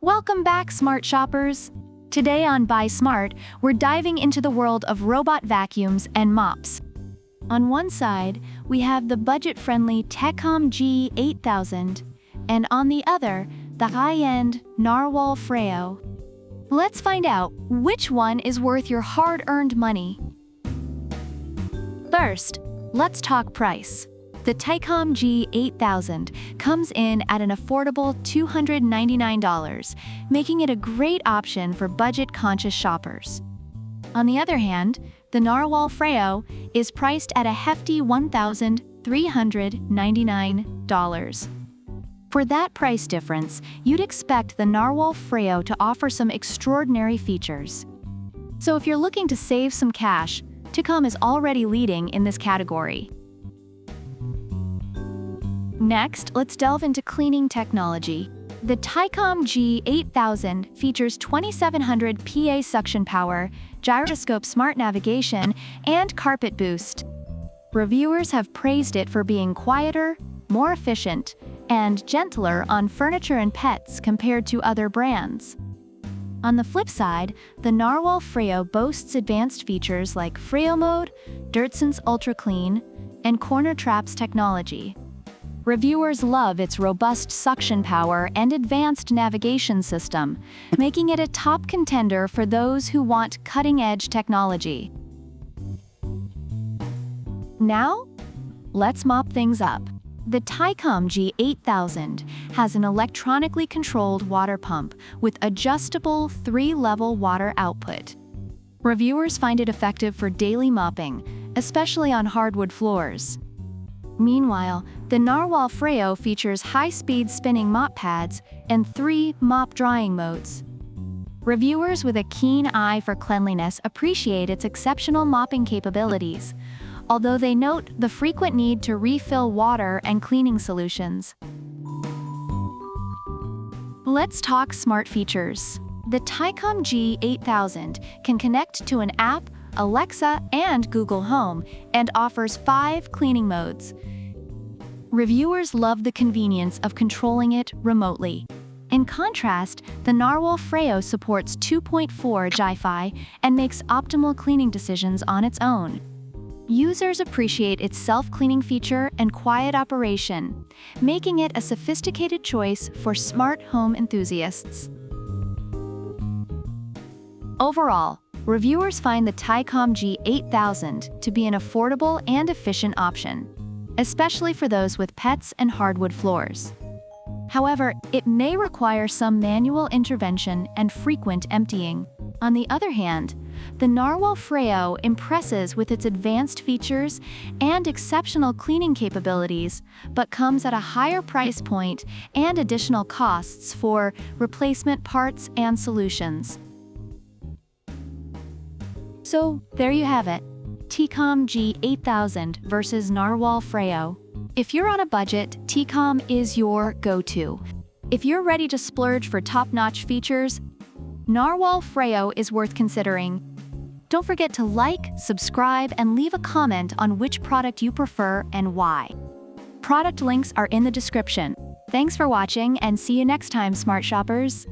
Welcome back, smart shoppers! Today on Buy Smart, we're diving into the world of robot vacuums and mops. On one side, we have the budget-friendly Tikom G8000, and on the other, the high-end NARWAL Freo. Let's find out which one is worth your hard-earned money. First, let's talk price. The Tikom G8000 comes in at an affordable $299, making it a great option for budget-conscious shoppers. On the other hand, the NARWAL Freo is priced at a hefty $1,399. For that price difference, you'd expect the NARWAL Freo to offer some extraordinary features. So if you're looking to save some cash, Tikom is already leading in this category. Next, let's delve into cleaning technology. The Tikom G8000 features 2700 PA suction power, Gyroscope smart navigation, and carpet boost. Reviewers have praised it for being quieter, more efficient, and gentler on furniture and pets compared to other brands. On the flip side, the NARWAL Freo boasts advanced features like Freo Mode, Dirtsense Ultra Clean, and corner traps technology. Reviewers love its robust suction power and advanced navigation system, making it a top contender for those who want cutting-edge technology. Now, let's mop things up. The Tikom G8000 has an electronically controlled water pump with adjustable 3-level water output. Reviewers find it effective for daily mopping, especially on hardwood floors. Meanwhile, the NARWAL Freo features high-speed spinning mop pads and 3 mop drying modes. Reviewers with a keen eye for cleanliness appreciate its exceptional mopping capabilities, although they note the frequent need to refill water and cleaning solutions. Let's talk smart features. The Tikom G8000 can connect to an app, Alexa, and Google Home, and offers 5 cleaning modes. Reviewers love the convenience of controlling it remotely. In contrast, the NARWAL Freo supports 2.4 Wi-Fi and makes optimal cleaning decisions on its own. Users appreciate its self-cleaning feature and quiet operation, making it a sophisticated choice for smart home enthusiasts. Overall, reviewers find the Tikom G8000 to be an affordable and efficient option, especially for those with pets and hardwood floors. However, it may require some manual intervention and frequent emptying. On the other hand, the NARWAL Freo impresses with its advanced features and exceptional cleaning capabilities, but comes at a higher price point and additional costs for replacement parts and solutions. So, there you have it. Tikom G8000 versus NARWAL Freo. If you're on a budget, Tikom is your go-to. If you're ready to splurge for top-notch features, NARWAL Freo is worth considering. Don't forget to like, subscribe, and leave a comment on which product you prefer and why. Product links are in the description. Thanks for watching, and see you next time, smart shoppers.